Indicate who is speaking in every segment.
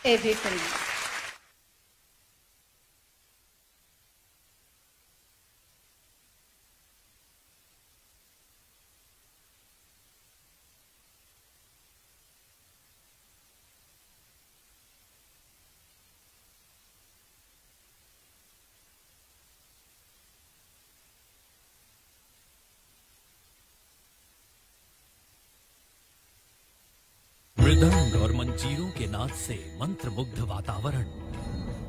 Speaker 1: Celebrate करेंगे।
Speaker 2: मृदंग और मंजीरों के नाद से मंत्रमुग्ध वातावरण,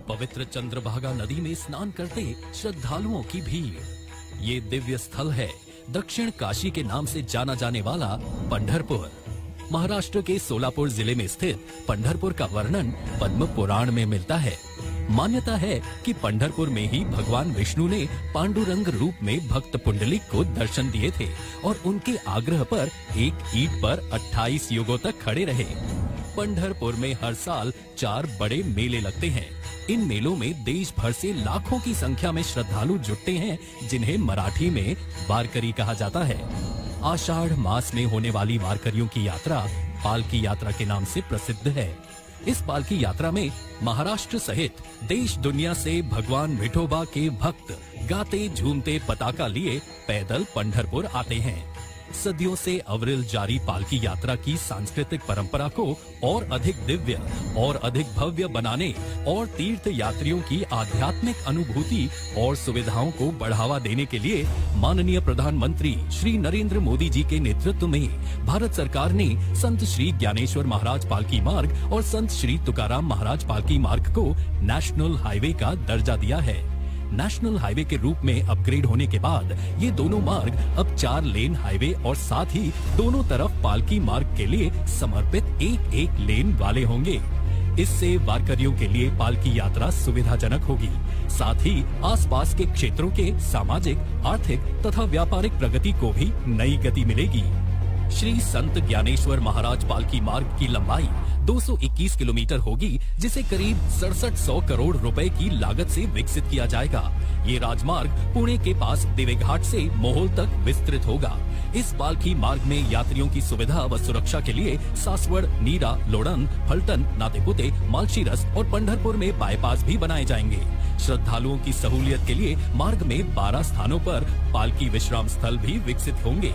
Speaker 2: पवित्र चंद्रभागा नदी में स्नान करते श्रद्धालुओं की भीड़। ये दिव्य स्थल है दक्षिण काशी के नाम से जाना जाने वाला पंढरपुर। महाराष्ट्र के सोलापुर जिले में स्थित पंढरपुर का वर्णन पद्म पुराण में मिलता है। मान्यता है कि पंढरपुर में ही भगवान विष्णु ने पांडुरंग रूप में भक्त पुंडलिक को दर्शन दिए थे और उनके आग्रह पर एक ईंट पर 28 युगों तक खड़े रहे। पंढरपुर में हर साल 4 बड़े मेले लगते हैं। इन मेलों में देश भर से लाखों की संख्या में श्रद्धालु जुटते हैं, जिन्हें मराठी में वारकरी कहा जाता है। आषाढ़ मास में होने वाली वारकरियों की यात्रा पालकी यात्रा के नाम से प्रसिद्ध है। इस पालकी यात्रा में महाराष्ट्र सहित देश दुनिया से भगवान विठोबा के भक्त गाते झूमते पताका लिए पैदल पंढरपुर आते हैं। सदियों से अविरल जारी पालकी यात्रा की सांस्कृतिक परंपरा को और अधिक दिव्य और अधिक भव्य बनाने और तीर्थ यात्रियों की आध्यात्मिक अनुभूति और सुविधाओं को बढ़ावा देने के लिए माननीय प्रधानमंत्री श्री नरेंद्र मोदी जी के नेतृत्व में भारत सरकार ने संत श्री ज्ञानेश्वर महाराज पालकी मार्ग और संत श्री तुकाराम महाराज पालकी मार्ग को नेशनल हाईवे का दर्जा दिया है। नेशनल हाईवे के रूप में अपग्रेड होने के बाद ये दोनों मार्ग अब 4 लेन हाईवे और साथ ही दोनों तरफ पालकी मार्ग के लिए समर्पित एक लेन वाले होंगे। इससे वारकरियों के लिए पालकी यात्रा सुविधाजनक होगी। साथ ही आसपास के क्षेत्रों के सामाजिक, आर्थिक तथा व्यापारिक प्रगति को भी नई गति मिलेगी। श्री संत ज्ञानेश्वर महाराज पालकी मार्ग की लंबाई 221 किलोमीटर होगी, जिसे करीब 6700 करोड़ रुपए की लागत से विकसित किया जाएगा। ये राजमार्ग पुणे के पास देवेघाट से मोहोल तक विस्तृत होगा। इस पालकी मार्ग में यात्रियों की सुविधा व सुरक्षा के लिए सासवड़, नीरा, लोड़न, फलटन, नातेपुते, मालशीरस और पंढरपुर में बाईपास भी बनाए जाएंगे। श्रद्धालुओं की सहूलियत के लिए मार्ग में 12 स्थानों पर पालकी विश्राम स्थल भी विकसित होंगे।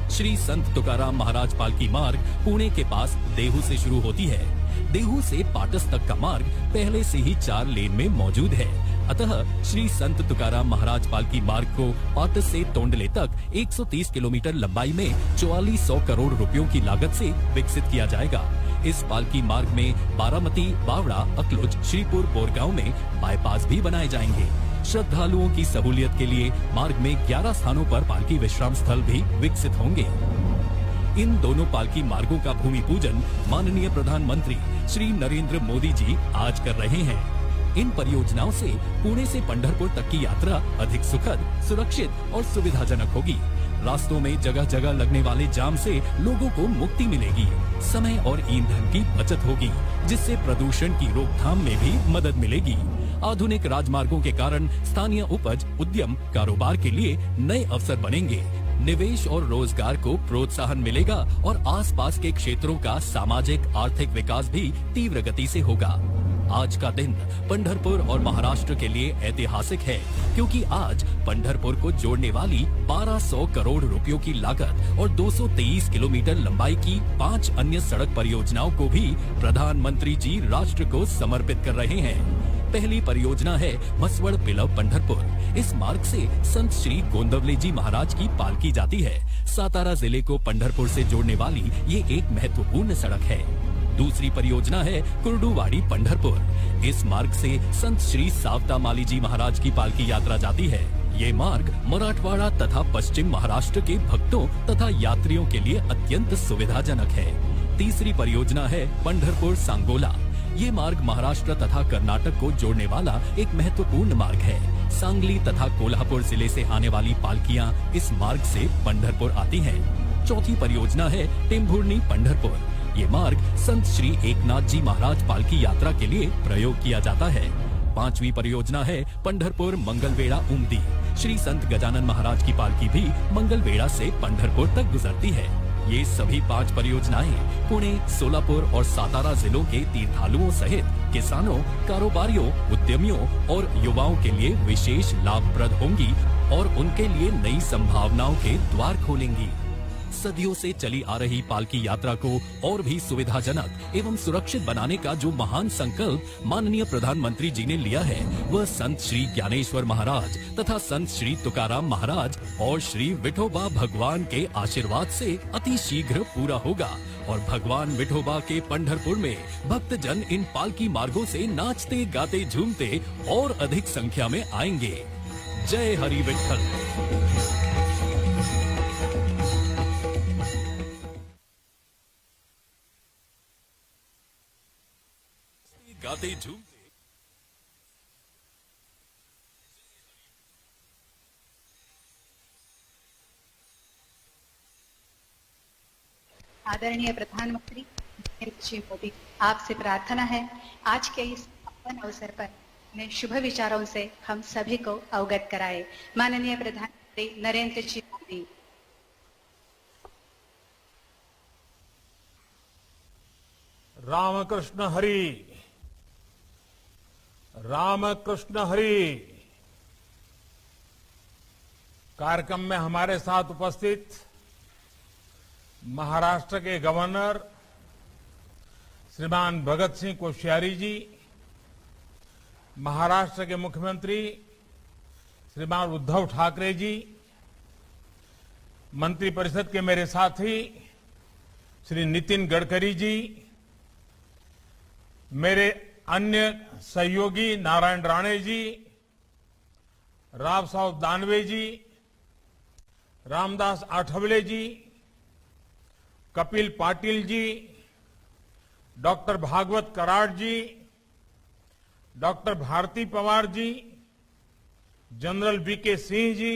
Speaker 2: श्री संत तुकाराम महाराज पालकी मार्ग पुणे के पास देहू से शुरू होती है। देहू से पाटस तक का मार्ग पहले से ही 4 लेन में मौजूद है। अतः श्री संत तुकाराम महाराज पालकी मार्ग को पाटस से तोंडले तक 130 किलोमीटर लंबाई में 4400 करोड़ रुपयों की लागत से विकसित किया जाएगा। इस पालकी मार्ग में बारामती, बावड़ा, अकलुज, श्रीपुर, बोरगांव में बाईपास भी बनाए जाएंगे। श्रद्धालुओं की सहूलियत के लिए मार्ग में 11 स्थानों पर पालकी विश्राम स्थल भी विकसित होंगे। इन दोनों पालकी मार्गों का भूमि पूजन माननीय प्रधानमंत्री श्री नरेंद्र मोदी जी आज कर रहे हैं। इन परियोजनाओं से पुणे से पंढरपुर तक की यात्रा अधिक सुखद, सुरक्षित और सुविधाजनक होगी। रास्तों में जगह जगह लगने वाले जाम से लोगों को मुक्ति मिलेगी। समय और ईंधन की बचत होगी, जिससे प्रदूषण की रोकथाम में भी मदद मिलेगी। आधुनिक राजमार्गों के कारण स्थानीय उपज, उद्यम, कारोबार के लिए नए अवसर बनेंगे। निवेश और रोजगार को प्रोत्साहन मिलेगा और आसपास के क्षेत्रों का सामाजिक, आर्थिक विकास भी तीव्र गति से होगा। आज का दिन पंढरपुर और महाराष्ट्र के लिए ऐतिहासिक है, क्योंकि आज पंढरपुर को जोड़ने वाली 1200 करोड़ रुपयों की लागत और 223 किलोमीटर लंबाई की 5 अन्य सड़क परियोजनाओं को भी प्रधानमंत्री जी राष्ट्र को समर्पित कर रहे हैं। पहली परियोजना है मसवड़ पिलव पंढरपुर। इस मार्ग से संत श्री गोंदवले जी महाराज की पालकी जाती है। सातारा जिले को पंढरपुर से जोड़ने वाली ये एक महत्वपूर्ण सड़क है। दूसरी परियोजना है कुर्डुवाड़ी पंढरपुर। इस मार्ग से संत श्री सावता माली जी महाराज की पालकी यात्रा जाती है। ये मार्ग मराठवाड़ा तथा पश्चिम महाराष्ट्र के भक्तों तथा यात्रियों के लिए अत्यंत सुविधाजनक है। तीसरी परियोजना है पंढरपुर सांगोला। ये मार्ग महाराष्ट्र तथा कर्नाटक को जोड़ने वाला एक महत्वपूर्ण मार्ग है। सांगली तथा कोल्हापुर जिले से आने वाली पालकियां इस मार्ग से पंढरपुर आती हैं। चौथी परियोजना है टेम्भुर्णी पंढरपुर। ये मार्ग संत श्री एकनाथ जी महाराज पालकी यात्रा के लिए प्रयोग किया जाता है। पांचवी परियोजना है पंढरपुर मंगलवेढ़ा उमदी। श्री संत गजानन महाराज की पालकी भी मंगलवेढ़ा से पंढरपुर तक गुजरती है। ये सभी 5 परियोजनाएं पुणे, सोलापुर और सातारा जिलों के तीर्थालुओं सहित किसानों, कारोबारियों, उद्यमियों और युवाओं के लिए विशेष लाभप्रद होंगी और उनके लिए नई संभावनाओं के द्वार खोलेंगी। सदियों से चली आ रही पालकी यात्रा को और भी सुविधाजनक एवं सुरक्षित बनाने का जो महान संकल्प माननीय प्रधानमंत्री जी ने लिया है, वह संत श्री ज्ञानेश्वर महाराज तथा संत श्री तुकाराम महाराज और श्री विठोबा भगवान के आशीर्वाद से अति शीघ्र पूरा होगा और भगवान विठोबा के पंढरपुर में भक्तजन इन पालकी मार्गों से नाचते, गाते, झूमते और अधिक संख्या में आएंगे। जय हरि विठ्ठल। गाते झूमते
Speaker 1: आदरणीय प्रधानमंत्री श्री मोदी, आपसे प्रार्थना है आज के इस पावन अवसर पर अपने शुभ विचारों से हम सभी को अवगत कराए। माननीय प्रधानमंत्री नरेंद्र जी मोदी।
Speaker 3: रामकृष्ण हरि, रामकृष्ण हरि। कार्यक्रम में हमारे साथ उपस्थित महाराष्ट्र के गवर्नर श्रीमान भगत सिंह कोश्यारी जी, महाराष्ट्र के मुख्यमंत्री श्रीमान उद्धव ठाकरे जी, मंत्रिपरिषद के मेरे साथी श्री नितिन गडकरी जी, मेरे अन्य सहयोगी नारायण राणे जी, राव साहब दानवे जी, रामदास आठवले जी, कपिल पाटिल जी, डॉक्टर भागवत कराड़ जी, doctor Bharti Pawar ji, general VK Singh ji,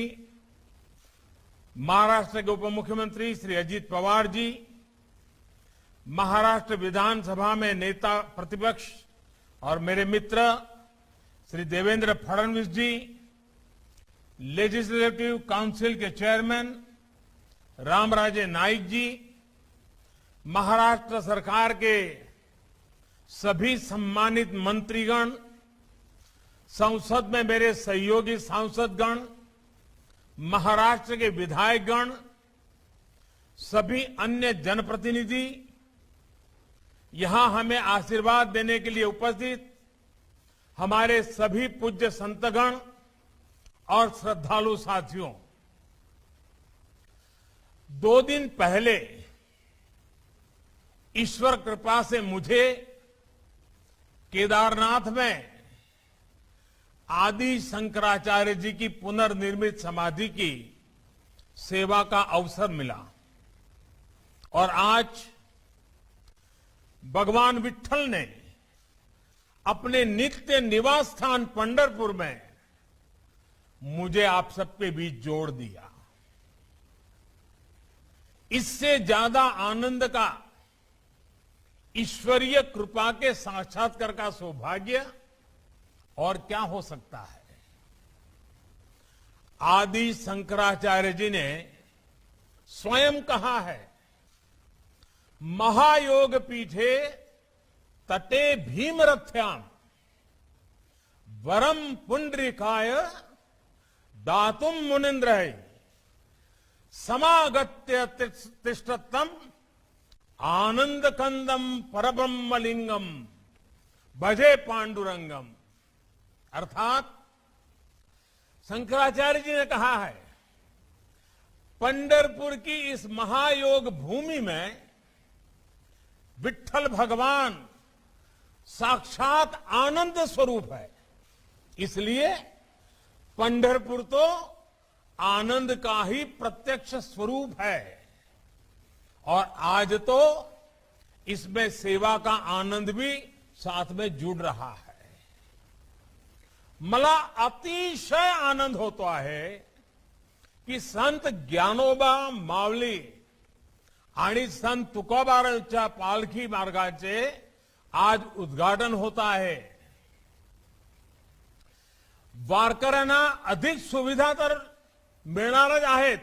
Speaker 3: Maharashtra के उप मुख्यमंत्री श्री अजित पवार जी, महाराष्ट्र विधानसभा में नेता प्रतिपक्ष और मेरे मित्र श्री देवेंद्र फडणवीस जी, लेजिस्लेटिव काउंसिल के चेयरमैन रामराजे नाईक जी, महाराष्ट्र सरकार के सभी सम्मानित मंत्रीगण, संसद में मेरे सहयोगी सांसदगण, महाराष्ट्र के विधायकगण, सभी अन्य जनप्रतिनिधि, यहां हमें आशीर्वाद देने के लिए उपस्थित हमारे सभी पूज्य संतगण और श्रद्धालु साथियों, 2 दिन पहले ईश्वर कृपा से मुझे केदारनाथ में आदि शंकराचार्य जी की पुनर्निर्मित समाधि की सेवा का अवसर मिला और आज भगवान विट्ठल ने अपने नित्य निवास स्थान पंढरपुर में मुझे आप सबके बीच जोड़ दिया। इससे ज्यादा आनंद का, ईश्वरीय कृपा के साक्षात्कार का सौभाग्य और क्या हो सकता है। आदि शंकराचार्य जी ने स्वयं कहा है, महायोग पीठे तटे भीमरथ्याम वरम पुंडरीकाय दातुम मुनिंद्र समागत्य तिष्ठतम आनंद कंदम परब्रह्मलिंगम भजे पांडुरंगम। अर्थात शंकराचार्य जी ने कहा है, पंढरपुर की इस महायोग भूमि में विट्ठल भगवान साक्षात आनंद स्वरूप है, इसलिए पंढरपुर तो आनंद का ही प्रत्यक्ष स्वरूप है और आज तो इसमें सेवा का आनंद भी साथ में जुड़ रहा है। मला अतिशय आनंद होता है की संत ज्ञानोबा माऊली आणि संत तुकोबारांच्या पालखी मार्गाचे आज उद्घाटन होता आहे। वारकऱ्यांना अधिक सुविधा तर मिळणारच आहेत,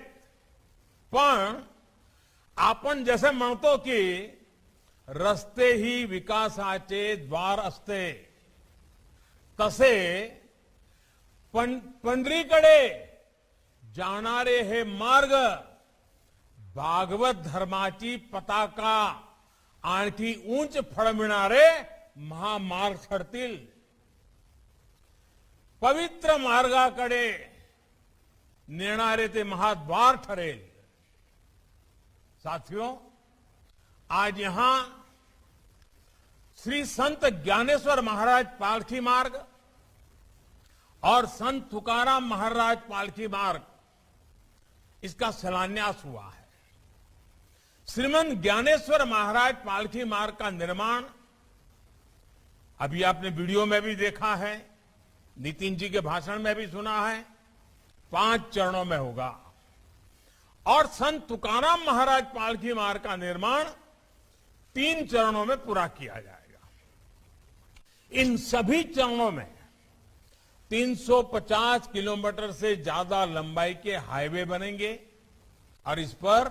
Speaker 3: पण आपण जसे म्हणतो की रस्ते ही विकासाचे द्वार असते, तसे पंढरीकडे जाणारे हे मार्ग भागवत धर्माची पताका आणखी उंच फडविणारे महामार्ग ठरतील. पवित्र मार्गाकडे नेणारे ते महाद्वार ठरेल. साथियों, आज यहां श्री संत ज्ञानेश्वर महाराज पालकी मार्ग और संत तुकाराम महाराज पालकी मार्ग, इसका शिलान्यास हुआ है. श्रीमंत ज्ञानेश्वर महाराज पालकी मार्ग का निर्माण अभी आपने वीडियो में भी देखा है, नितिन जी के भाषण में भी सुना है, 5 चरणों में होगा. और संत तुकाराम महाराज पालकी मार्ग का निर्माण 3 चरणों में पूरा किया जाएगा. इन सभी चरणों में 350 किलोमीटर से ज्यादा लंबाई के हाईवे बनेंगे और इस पर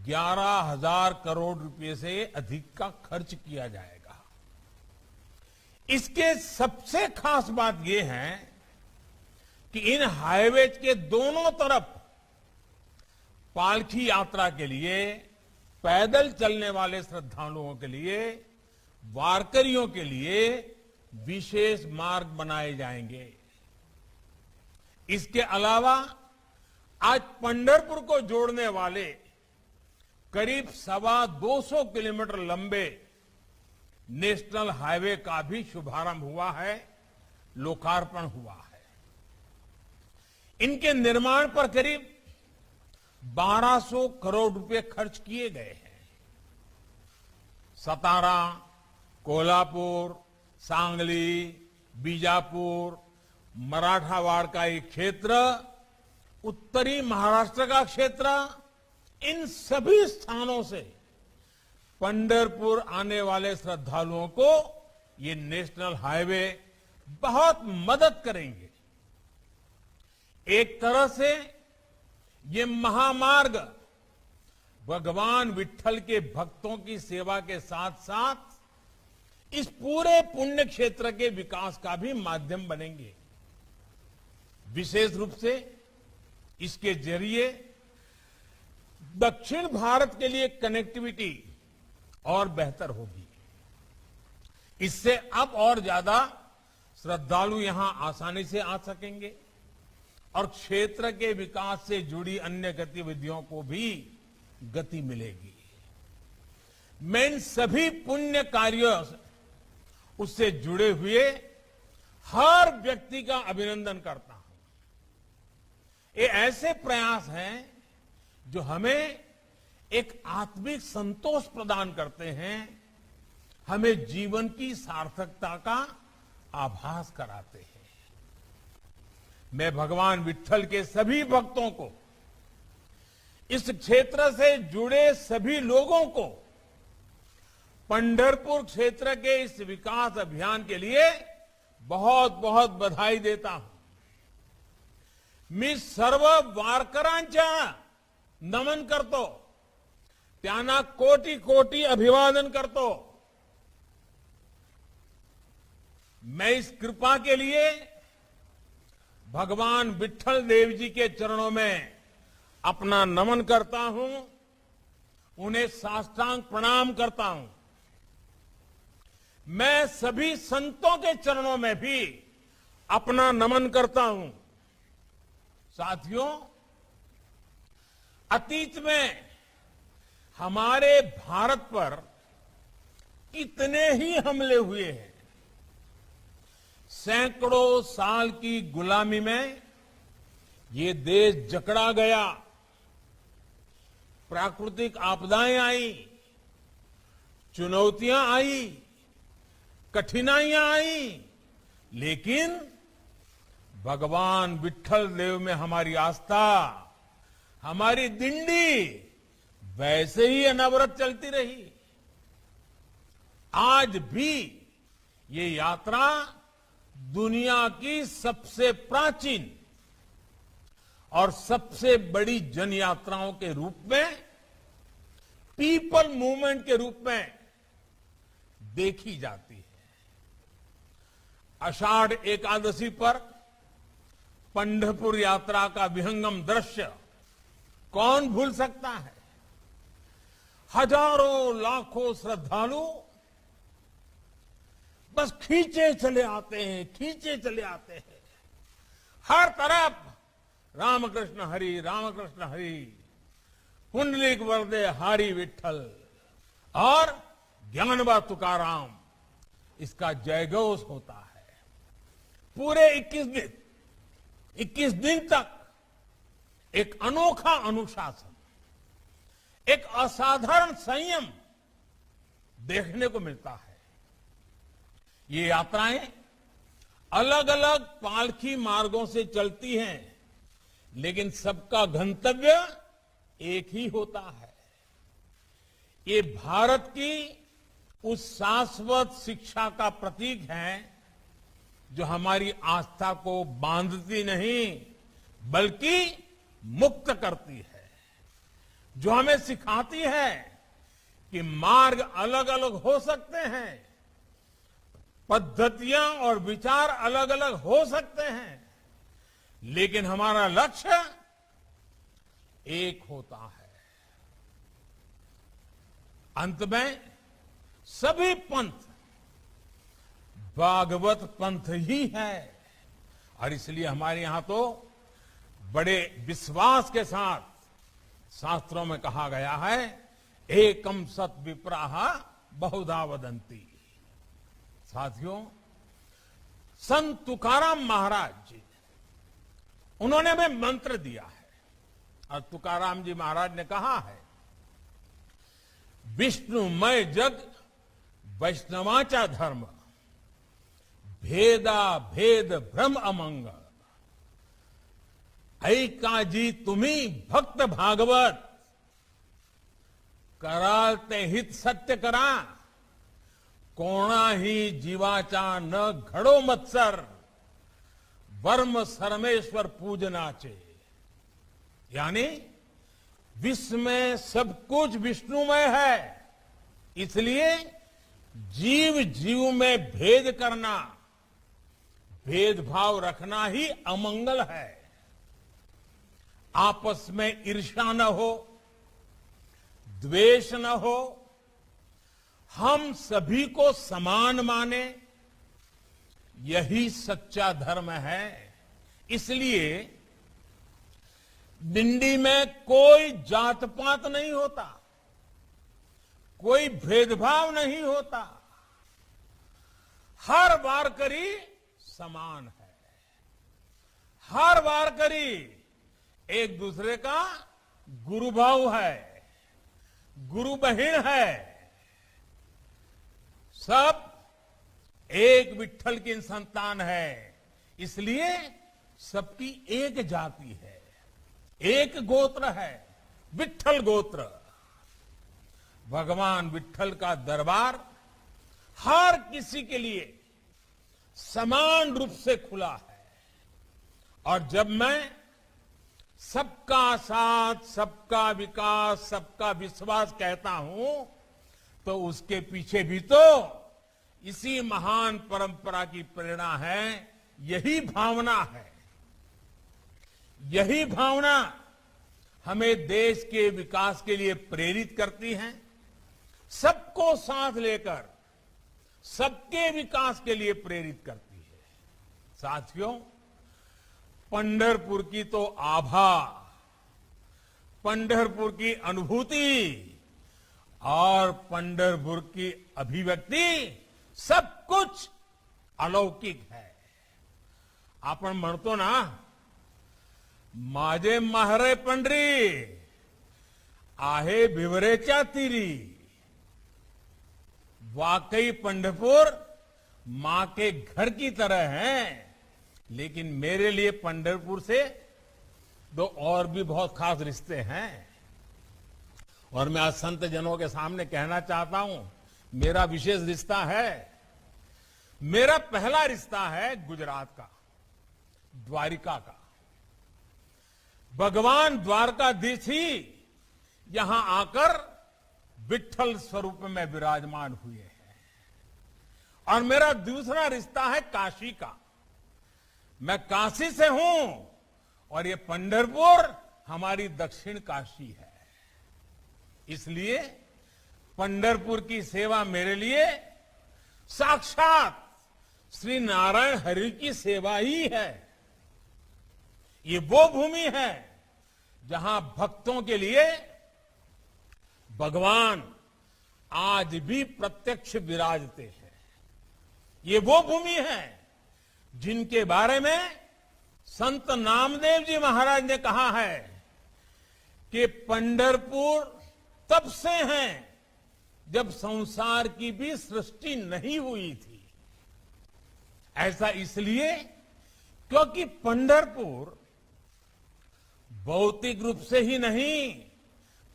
Speaker 3: 11,000 करोड़ रुपए से अधिक का खर्च किया जाएगा. इसके सबसे खास बात यह है कि इन हाईवेज के दोनों तरफ पालकी यात्रा के लिए, पैदल चलने वाले श्रद्धालुओं के लिए, वारकरियों के लिए विशेष मार्ग बनाए जाएंगे. इसके अलावा आज पंढरपुर को जोड़ने वाले करीब 225 किलोमीटर लंबे नेशनल हाईवे का भी शुभारंभ हुआ है, लोकार्पण हुआ है. इनके निर्माण पर करीब 1200 करोड़ रुपए खर्च किए गए हैं. सतारा, कोल्हापुर, सांगली, बीजापुर, मराठावाड़ का एक क्षेत्र, उत्तरी महाराष्ट्र का क्षेत्र, इन सभी स्थानों से पंढरपुर आने वाले श्रद्धालुओं को ये नेशनल हाईवे बहुत मदद करेंगे. एक तरह से ये महामार्ग भगवान विट्ठल के भक्तों की सेवा के साथ साथ इस पूरे पुण्य क्षेत्र के विकास का भी माध्यम बनेंगे. विशेष रूप से इसके जरिए दक्षिण भारत के लिए कनेक्टिविटी और बेहतर होगी. इससे अब और ज्यादा श्रद्धालु यहां आसानी से आ सकेंगे और क्षेत्र के विकास से जुड़ी अन्य गतिविधियों को भी गति मिलेगी. मैं इन सभी पुण्य कार्यों उससे जुड़े हुए हर व्यक्ति का अभिनंदन करता हूं. ये ऐसे प्रयास हैं जो हमें एक आत्मिक संतोष प्रदान करते हैं, हमें जीवन की सार्थकता का आभास कराते हैं. मैं भगवान विट्ठल के सभी भक्तों को, इस क्षेत्र से जुड़े सभी लोगों को पंढरपुर क्षेत्र के इस विकास अभियान के लिए बहुत बहुत बधाई देता हूं. मी सर्व वारकऱ्यांच्या नमन करतो, त्यांना कोटी कोटी अभिवादन करतो. मैं इस कृपा के लिए भगवान विट्ठल देव जी के चरणों में अपना नमन करता हूं, उन्हें साष्टांग प्रणाम करता हूं. मैं सभी संतों के चरणों में भी अपना नमन करता हूं. साथियों, अतीत में हमारे भारत पर कितने ही हमले हुए हैं. सैकड़ों साल की गुलामी में ये देश जकड़ा गया, प्राकृतिक आपदाएं आई, चुनौतियां आई, कठिनाइयां आई, लेकिन भगवान विट्ठल देव में हमारी आस्था, हमारी दिंडी वैसे ही अनवरत चलती रही. आज भी ये यात्रा दुनिया की सबसे प्राचीन और सबसे बड़ी जन यात्राओं के रूप में पीपल मूवमेंट के रूप में देखी जाती है। आषाढ़ एकादशी पर पंढरपुर यात्रा का विहंगम दृश्य कौन भूल सकता है। हजारों लाखों श्रद्धालु बस खींचे चले आते हैं, खींचे चले आते हैं। हर तरफ रामकृष्ण हरि, पुंडलिक वरदे हरि विठल और ज्ञानवा तुकाराम, इसका जयघोष होता है। पूरे 21 दिन तक एक अनोखा अनुशासन, एक असाधारण संयम देखने को मिलता है। ये यात्राएं अलग अलग पालकी मार्गों से चलती हैं, लेकिन सबका गंतव्य एक ही होता है। ये भारत की उस शाश्वत शिक्षा का प्रतीक है जो हमारी आस्था को बांधती नहीं बल्कि मुक्त करती है, जो हमें सिखाती है कि मार्ग अलग अलग हो सकते हैं, पद्धतियां और विचार अलग अलग हो सकते हैं, लेकिन हमारा लक्ष्य एक होता है। अंत में सभी पंथ भागवत पंथ ही है, और इसलिए हमारे यहां तो बड़े विश्वास के साथ शास्त्रों में कहा गया है, एकम सत विप्राह बहुधा वदंती। साथियों, संत तुकाराम महाराज जी, उन्होंने हमें मंत्र दिया है, और तुकाराम जी महाराज ने कहा है, विष्णुमय जग वैष्णवाचा धर्म, भेदा भेद भ्रम अमंग, ऐकाजी तुम्ही भक्त भागवत, करालते हित सत्य करा, कोणाही जीवाचा न घडो मत्सर, वर्म सरमेश्वर पूजनाचे। यानी विश्व में सब कुछ विष्णुमय है, इसलिए जीव जीव में भेद करना, भेदभाव रखना ही अमंगल है। आपस में ईर्ष्या न हो, द्वेष न हो, हम सभी को समान माने, यही सच्चा धर्म है। इसलिए डिंडी में कोई जात पात नहीं होता, कोई भेदभाव नहीं होता, हर वारकरी समान है, हर वारकरी एक दूसरे का गुरु भाव है, गुरु बहिन है, सब एक विठ्ठल की संतान है। इसलिए सबकी एक जाति है, एक गोत्र है, विठ्ठल गोत्र। भगवान विठ्ठल का दरबार हर किसी के लिए समान रूप से खुला है, और जब मैं सबका साथ, सबका विकास, सबका विश्वास कहता हूं, तो उसके पीछे भी तो इसी महान परंपरा की प्रेरणा है, यही भावना है। यही भावना हमें देश के विकास के लिए प्रेरित करती है, सबको साथ लेकर सबके विकास के लिए प्रेरित करती है। साथियों, पंढरपुर की तो आभा, पंढरपुर की अनुभूति और पंढरपुर की अभिव्यक्ति सब कुछ अलौकिक है। आपण म्हणतो ना, माझे माहरे पंढरी आहे भिवरेच्या तीरी। वाकई पंढरपुर मां के घर की तरह है, लेकिन मेरे लिए पंढरपुर से दो और भी बहुत खास रिश्ते हैं, और मैं आज संत जनों के सामने कहना चाहता हूं, मेरा विशेष रिश्ता है। मेरा पहला रिश्ता है गुजरात का, द्वारिका का। भगवान द्वारकाधीश ही यहां आकर विठल स्वरूप में विराजमान हुए हैं। और मेरा दूसरा रिश्ता है काशी का। मैं काशी से हूं और ये पंढरपुर हमारी दक्षिण काशी है। इसलिए पंढरपुर की सेवा मेरे लिए साक्षात श्री नारायण हरि की सेवा ही है। ये वो भूमि है जहां भक्तों के लिए भगवान आज भी प्रत्यक्ष विराजते हैं। ये वो भूमि है जिनके बारे में संत नामदेव जी महाराज ने कहा है कि पंढरपुर तब से हैं जब संसार की भी सृष्टि नहीं हुई थी। ऐसा इसलिए क्योंकि पंढरपुर भौतिक रूप से ही नहीं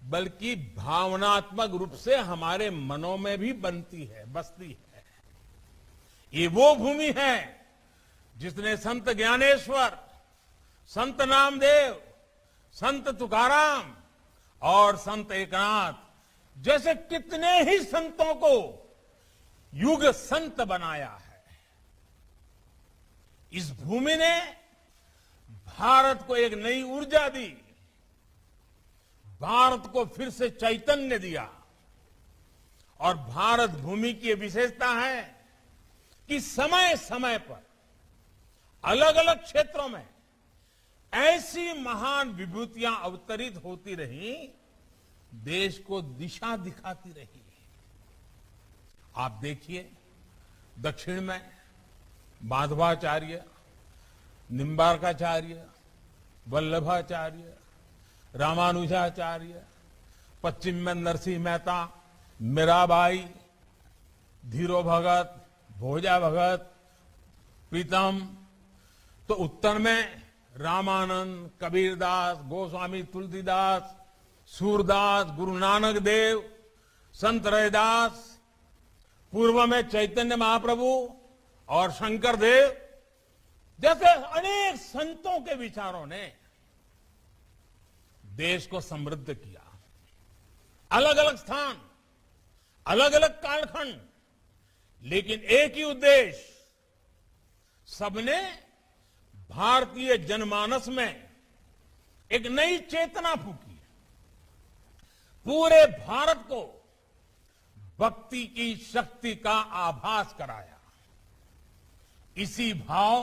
Speaker 3: बल्कि भावनात्मक रूप से हमारे मनों में भी बसती है। ये वो भूमि है जिसने संत ज्ञानेश्वर, संत नामदेव, संत तुकाराम और संत एकनाथ जैसे कितने ही संतों को युग संत बनाया है। इस भूमि ने भारत को एक नई ऊर्जा दी, भारत को फिर से चैतन्य दिया। और भारत भूमि की विशेषता है कि समय समय पर अलग अलग क्षेत्रों में ऐसी महान विभूतियां अवतरित होती रही, देश को दिशा दिखाती रही। आप देखिए, दक्षिण में माधवाचार्य, निम्बार्काचार्य, वल्लभाचार्य, रामानुजाचार्य, पश्चिम में नरसिंह मेहता, मीराबाई, धीरो भगत, भोजा भगत, प्रीतम। तो उत्तर में रामानंद, कबीरदास, गोस्वामी तुलसीदास, सूरदास, गुरु नानक देव, संत रैदास। पूर्व में चैतन्य महाप्रभु और शंकर देव जैसे अनेक संतों के विचारों ने देश को समृद्ध किया। अलग अलग स्थान, अलग अलग कालखंड, लेकिन एक ही उद्देश्य, सबने भारतीय जनमानस में एक नई चेतना फूकी, पूरे भारत को भक्ति की शक्ति का आभास कराया। इसी भाव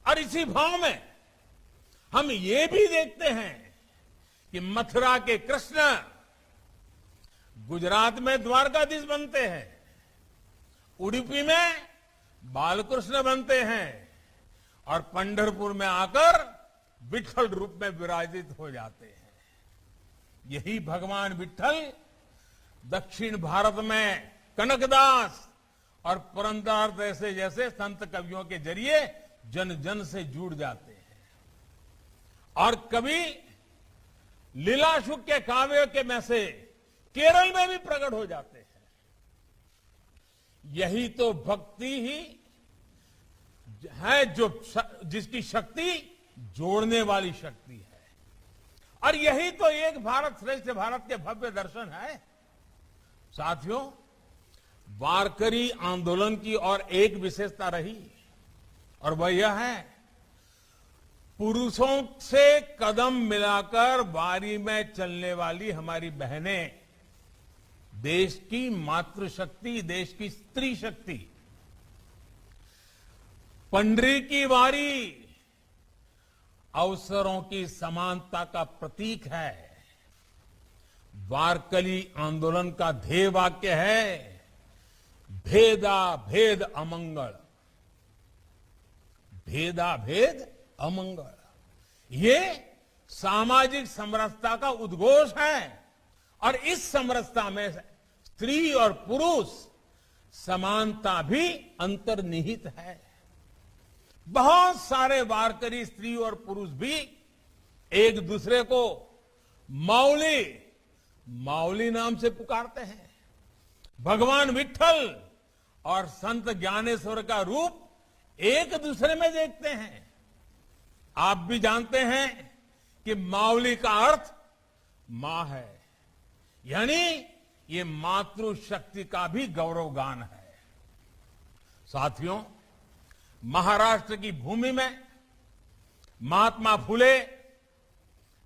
Speaker 3: और इसी भाव में हम ये भी देखते हैं कि मथुरा के कृष्ण गुजरात में द्वारकाधीश बनते हैं, उडुपी में बालकृष्ण बनते हैं और पंढरपुर में आकर विठल रूप में विराजित हो जाते हैं। यही भगवान विठल दक्षिण भारत में कनकदास और पुरंदरदास जैसे संत कवियों के जरिए जन जन से जुड़ जाते हैं। और कवि लीलाशुक के काव्य के में से केरल में भी प्रकट हो जाते हैं। यही तो भक्ति ही है जो जिसकी शक्ति जोड़ने वाली शक्ति है। और यही तो एक भारत श्रेष्ठ भारत के भव्य दर्शन है। साथियों, वारकरी आंदोलन की और एक विशेषता रही और वह यह है, पुरुषों से कदम मिलाकर वारी में चलने वाली हमारी बहनें देश की मातृशक्ति, देश की स्त्री शक्ति। पंडरी की वारी अवसरों की समानता का प्रतीक है। वारकरी आंदोलन का ध्येय वाक्य है, भेदा भेद अमंगल, भेदा भेद अमंगल। ये सामाजिक समरसता का उद्घोष है और इस समरसता में स्त्री और पुरुष समानता भी अंतर्निहित है। बहुत सारे वारकरी स्त्री और पुरुष भी एक दूसरे को माउली माउली नाम से पुकारते हैं। भगवान विठल और संत ज्ञानेश्वर का रूप एक दूसरे में देखते हैं। आप भी जानते हैं कि माउली का अर्थ मां है, यानी ये मातृशक्ति का भी गौरवगान है। साथियों, महाराष्ट्र की भूमि में महात्मा फुले,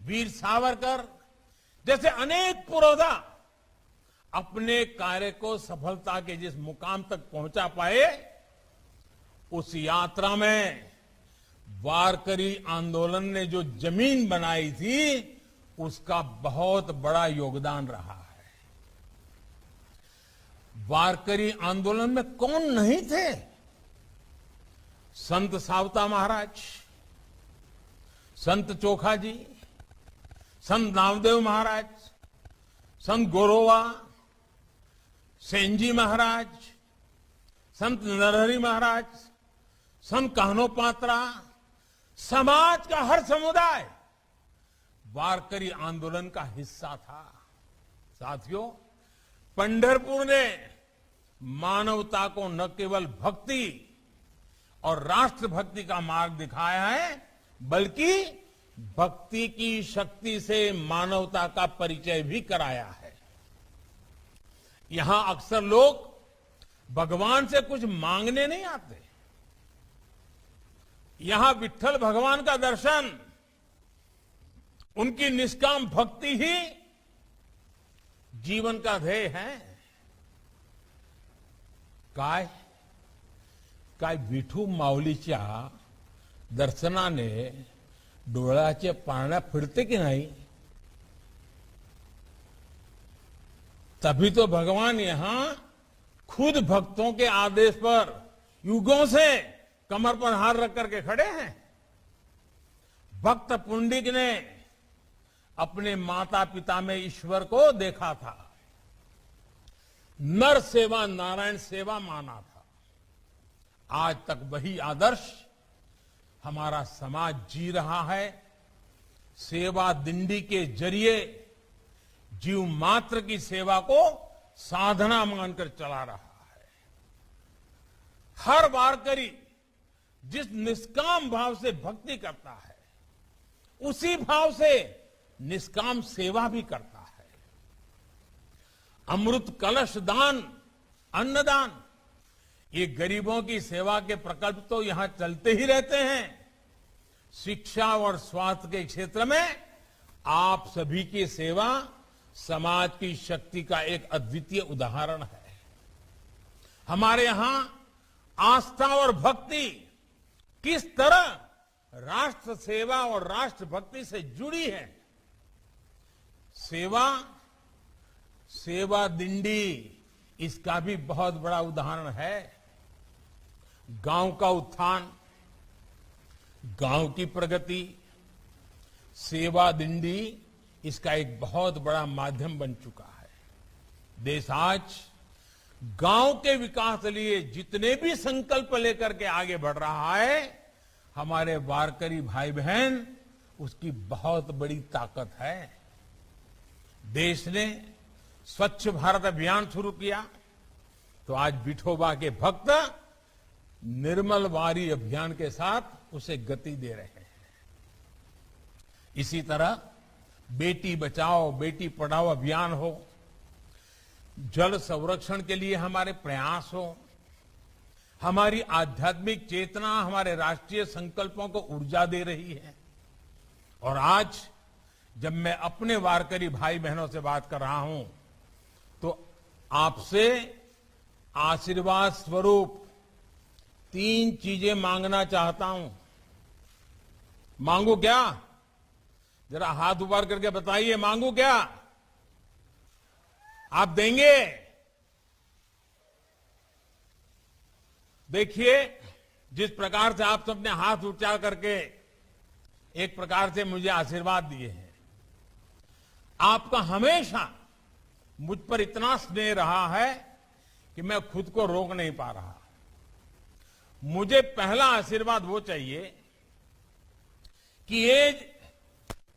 Speaker 3: वीर सावरकर जैसे अनेक पुरोधा अपने कार्य को सफलता के जिस मुकाम तक पहुंचा पाए, उस यात्रा में वारकरी आंदोलन ने जो जमीन बनाई थी, उसका बहुत बड़ा योगदान रहा है। वारकरी आंदोलन में कौन नहीं थे? संत सावता महाराज, संत चोखा जी, संत नामदेव महाराज, संत गोरोवा, सेंजी महाराज, संत नरहरि महाराज, संत कान्होपात्रा, समाज का हर समुदाय वारकरी आंदोलन का हिस्सा था। साथियों, पंढरपुर ने मानवता को न केवल भक्ति और राष्ट्रभक्ति का मार्ग दिखाया है, बल्कि भक्ति की शक्ति से मानवता का परिचय भी कराया है। यहां अक्सर लोग भगवान से कुछ मांगने नहीं आते। यहां विट्ठल भगवान का दर्शन, उनकी निष्काम भक्ति ही जीवन का ध्येय है। काय विठू माऊलीच्या दर्शनाने डोळ्याचे पारण्या फिरते की नहीं? तभी तो भगवान यहां खुद भक्तों के आदेश पर युगों से कमर पर हाथ रख करके खड़े हैं। भक्त पुंडिक ने अपने माता पिता में ईश्वर को देखा था, नर सेवा नारायण सेवा माना था। आज तक वही आदर्श हमारा समाज जी रहा है। सेवा दिंडी के जरिए जीव मात्र की सेवा को साधना मानकर चला रहा है। हर वारकरी जिस निष्काम भाव से भक्ति करता है, उसी भाव से निष्काम सेवा भी करता है। अमृत कलश दान, अन्नदान, ये गरीबों की सेवा के प्रकल्प तो यहां चलते ही रहते हैं। शिक्षा और स्वास्थ्य के क्षेत्र में आप सभी की सेवा समाज की शक्ति का एक अद्वितीय उदाहरण है। हमारे यहां आस्था और भक्ति किस तरह राष्ट्र सेवा और राष्ट्र भक्ति से जुड़ी है। सेवा दिंडी इसका भी बहुत बड़ा उदाहरण है। गांव का उत्थान, गांव की प्रगति, सेवा दिंडी इसका एक बहुत बड़ा माध्यम बन चुका है। देश आज गांव के विकास के लिए जितने भी संकल्प लेकर के आगे बढ़ रहा है, हमारे वारकरी भाई बहन उसकी बहुत बड़ी ताकत है। देश ने स्वच्छ भारत अभियान शुरू किया, तो आज विठोबा के भक्त निर्मल वारी अभियान के साथ उसे गति दे रहे हैं। इसी तरह बेटी बचाओ बेटी पढ़ाओ अभियान हो, जल संरक्षण के लिए हमारे प्रयास हो, हमारी आध्यात्मिक चेतना हमारे राष्ट्रीय संकल्पों को ऊर्जा दे रही है। और आज जब मैं अपने वारकरी भाई बहनों से बात कर रहा हूं, तो आपसे आशीर्वाद स्वरूप 3 चीजें मांगना चाहता हूं। मांगू क्या? जरा हाथ ऊपर करके बताइए, मांगू क्या? आप देंगे? देखिए, जिस प्रकार से आप सबने हाथ ऊंचा करके एक प्रकार से मुझे आशीर्वाद दिए हैं, आपका हमेशा मुझ पर इतना स्नेह रहा है कि मैं खुद को रोक नहीं पा रहा। मुझे पहला आशीर्वाद वो चाहिए कि ये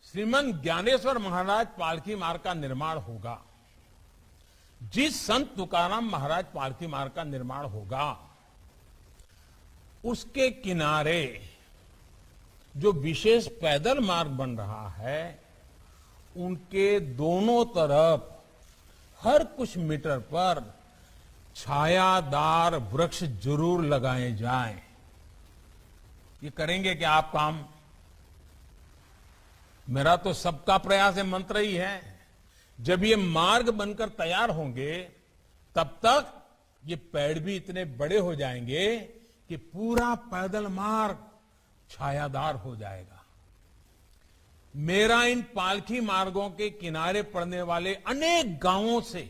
Speaker 3: श्रीमंत ज्ञानेश्वर महाराज पालकी मार्ग का निर्माण होगा, जिस संत तुकाराम महाराज पालकी मार्ग का निर्माण होगा, उसके किनारे जो विशेष पैदल मार्ग बन रहा है, उनके दोनों तरफ हर कुछ मीटर पर छायादार वृक्ष जरूर लगाए जाएं। ये करेंगे क्या आप काम? मेरा तो सबका प्रयास है मंत्र ही है। जब ये मार्ग बनकर तैयार होंगे तब तक ये पेड़ भी इतने बड़े हो जाएंगे कि पूरा पैदल मार्ग छायादार हो जाएगा। मेरा इन पालकी मार्गों के किनारे पड़ने वाले अनेक गांवों से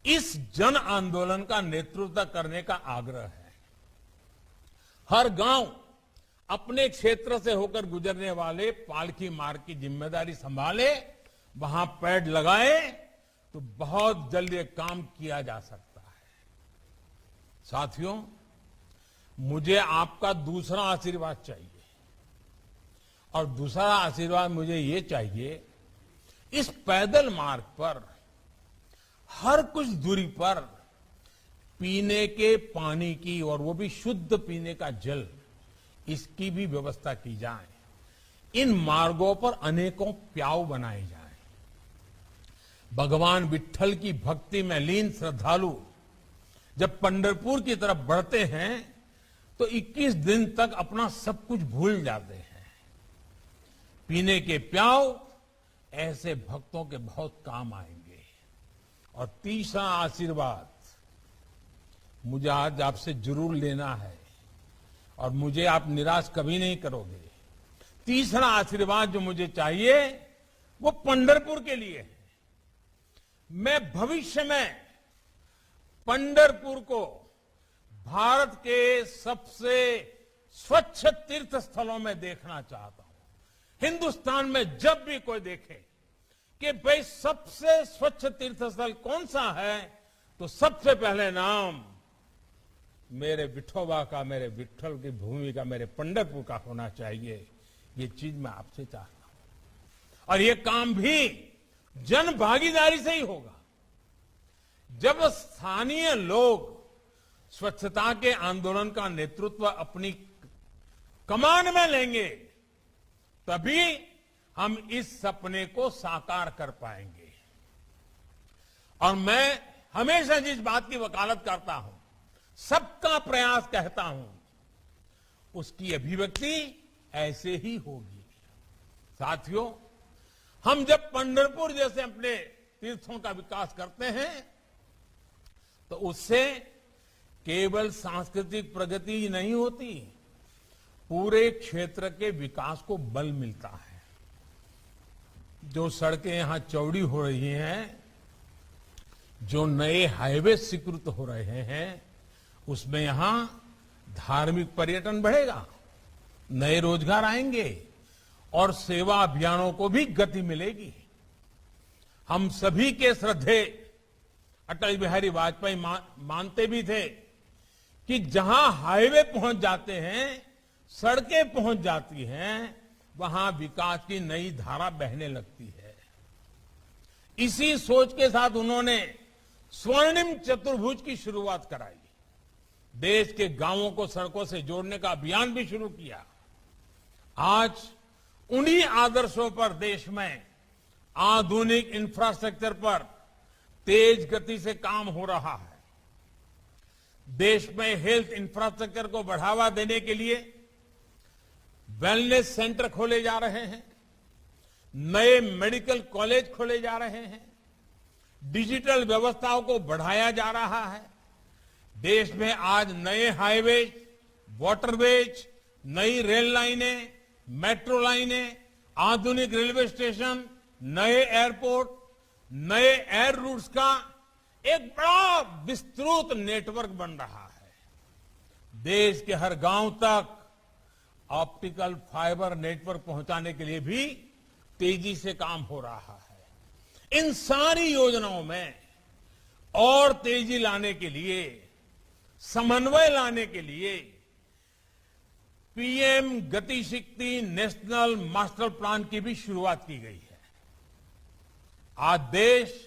Speaker 3: इस जन आंदोलन का नेतृत्व करने का आग्रह है। हर गांव अपने क्षेत्र से होकर गुजरने वाले पालकी मार्ग की जिम्मेदारी संभाले, वहां पेड़ लगाए तो बहुत जल्द ये काम किया जा सकता है। साथियों, मुझे आपका दूसरा आशीर्वाद चाहिए, और दूसरा आशीर्वाद मुझे ये चाहिए, इस पैदल मार्ग पर हर कुछ दूरी पर पीने के पानी की, और वो भी शुद्ध पीने का जल, इसकी भी व्यवस्था की जाए। इन मार्गों पर अनेकों प्याऊ बनाए जाएं। भगवान विट्ठल की भक्ति में लीन श्रद्धालु जब पंढरपुर की तरफ बढ़ते हैं तो 21 दिन तक अपना सब कुछ भूल जाते हैं। पीने के प्याऊ ऐसे भक्तों के बहुत काम आएंगे। और तीसरा आशीर्वाद मुझे आज आपसे जरूर लेना है, और मुझे आप निराश कभी नहीं करोगे। तीसरा आशीर्वाद जो मुझे चाहिए वो पंढरपुर के लिए है। मैं भविष्य में पंढरपुर को भारत के सबसे स्वच्छ तीर्थ स्थलों में देखना चाहता हूं। हिंदुस्तान में जब भी कोई देखे कि भाई सबसे स्वच्छ तीर्थ स्थल कौन सा है, तो सबसे पहले नाम मेरे विठोबा का, मेरे विट्ठल की भूमि का, मेरे पंढरपुर का होना चाहिए। ये चीज मैं आपसे चाहता हूं। और ये काम भी जन भागीदारी से ही होगा। जब स्थानीय लोग स्वच्छता के आंदोलन का नेतृत्व अपनी कमान में लेंगे, तभी हम इस सपने को साकार कर पाएंगे। और मैं हमेशा जिस बात की वकालत करता हूं, सबका प्रयास कहता हूं, उसकी अभिव्यक्ति ऐसे ही होगी। साथियों, हम जब पंढरपुर जैसे अपने तीर्थों का विकास करते हैं तो उससे केवल सांस्कृतिक प्रगति ही नहीं होती, पूरे क्षेत्र के विकास को बल मिलता है। जो सड़कें यहां चौड़ी हो रही हैं, जो नए हाईवे स्वीकृत हो रहे हैं, उसमें यहां धार्मिक पर्यटन बढ़ेगा, नए रोजगार आएंगे और सेवा अभियानों को भी गति मिलेगी। हम सभी के श्रद्धेय अटल बिहारी वाजपेयी मानते भी थे कि जहां हाईवे पहुंच जाते हैं, सड़कें पहुंच जाती हैं, वहां विकास की नई धारा बहने लगती है। इसी सोच के साथ उन्होंने स्वर्णिम चतुर्भुज की शुरुआत कराई। देश के गांवों को सड़कों से जोड़ने का अभियान भी शुरू किया। आज उन्हीं आदर्शों पर देश में आधुनिक इंफ्रास्ट्रक्चर पर तेज गति से काम हो रहा है। देश में हेल्थ इंफ्रास्ट्रक्चर को बढ़ावा देने के लिए वेलनेस सेंटर खोले जा रहे हैं, नए मेडिकल कॉलेज खोले जा रहे हैं, डिजिटल व्यवस्थाओं को बढ़ाया जा रहा है। देश में आज नए हाईवेज, वाटरवेज, नई रेल लाइनें, मेट्रो लाइनें, आधुनिक रेलवे स्टेशन, नए एयरपोर्ट, नए एयर रूट्स का एक बड़ा विस्तृत नेटवर्क बन रहा है। देश के हर गांव तक ऑप्टिकल फाइबर नेटवर्क पहुंचाने के लिए भी तेजी से काम हो रहा है। इन सारी योजनाओं में और तेजी लाने के लिए, समन्वय लाने के लिए पीएम गति शक्ति नेशनल मास्टर प्लान की भी शुरुआत की गई है। आज देश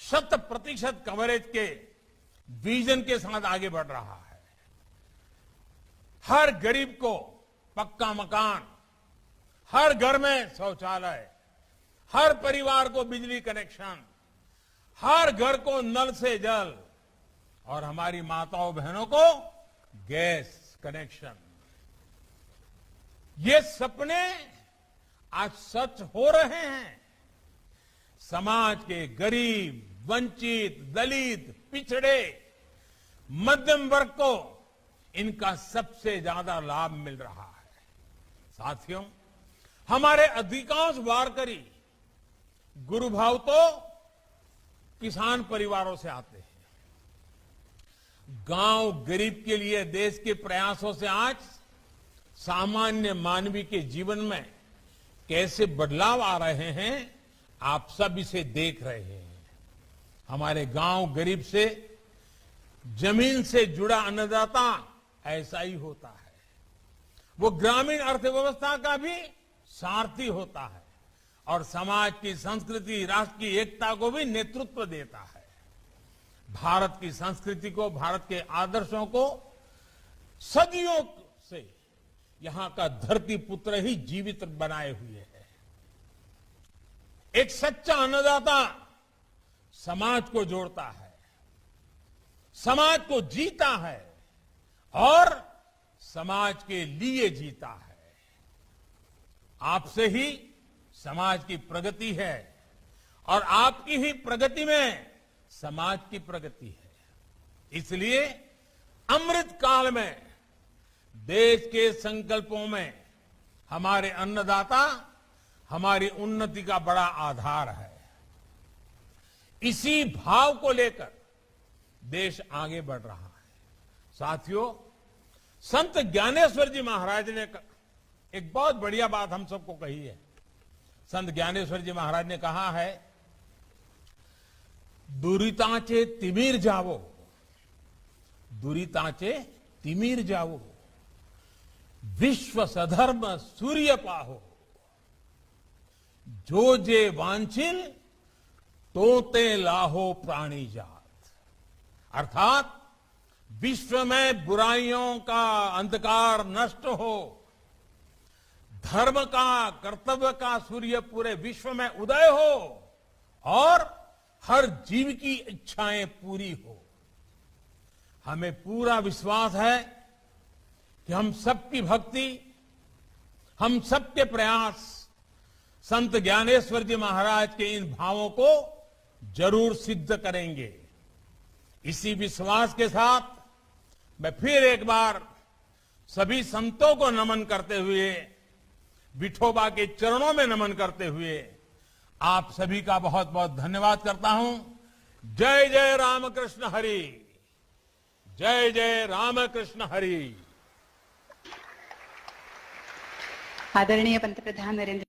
Speaker 3: 100% कवरेज के विजन के साथ आगे बढ़ रहा है। हर गरीब को पक्का मकान, हर घर में शौचालय, हर परिवार को बिजली कनेक्शन, हर घर को नल से जल और हमारी माताओं बहनों को गैस कनेक्शन। ये सपने आज सच हो रहे हैं। समाज के गरीब, वंचित, दलित, पिछड़े, मध्यम वर्ग को इनका सबसे ज्यादा लाभ मिल रहा है। साथियों, हमारे अधिकांश वारकरी गुरु भाव तो किसान परिवारों से आते हैं। गांव गरीब के लिए देश के प्रयासों से आज सामान्य मानवी के जीवन में कैसे बदलाव आ रहे हैं, आप सब इसे देख रहे हैं। हमारे गांव गरीब से जमीन से जुड़ा अन्नदाता ऐसा ही होता है। वो ग्रामीण अर्थव्यवस्था का भी सारथी होता है और समाज की संस्कृति, राष्ट्र की एकता को भी नेतृत्व देता है। भारत की संस्कृति को, भारत के आदर्शों को सदियों से यहां का धरती पुत्र ही जीवित बनाए हुए है। एक सच्चा अन्नदाता समाज को जोड़ता है, समाज को जीता है और समाज के लिए जीता है। आपसे ही समाज की प्रगति है और आपकी ही प्रगति में समाज की प्रगति है। इसलिए अमृत काल में देश के संकल्पों में हमारे अन्नदाता हमारी उन्नति का बड़ा आधार है। इसी भाव को लेकर देश आगे बढ़ रहा है। साथियों, संत ज्ञानेश्वर जी महाराज ने एक बहुत बढ़िया बात हम सबको कही है। संत ज्ञानेश्वर जी महाराज ने कहा है, दुरितांचे तिमिर जावो, दुरितांचे तिमिर जावो, विश्व सधर्म सूर्य पाहो, जो जे वांछिल तोते लाहो प्राणी जात। अर्थात विश्व में बुराइयों का अंधकार नष्ट हो, धर्म का, कर्तव्य का सूर्य पूरे विश्व में उदय हो और हर जीव की इच्छाएं पूरी हो। हमें पूरा विश्वास है कि हम सबकी भक्ति, हम सबके प्रयास संत ज्ञानेश्वर जी महाराज के इन भावों को जरूर सिद्ध करेंगे। इसी विश्वास के साथ मैं फिर एक बार सभी संतों को नमन करते हुए, विठोबा के चरणों में नमन करते हुए आप सभी का बहुत बहुत धन्यवाद करता हूं। जय जय रामकृष्ण हरि, जय जय रामकृष्ण हरि।
Speaker 1: आदरणीय पंतप्रधान नरेंद्र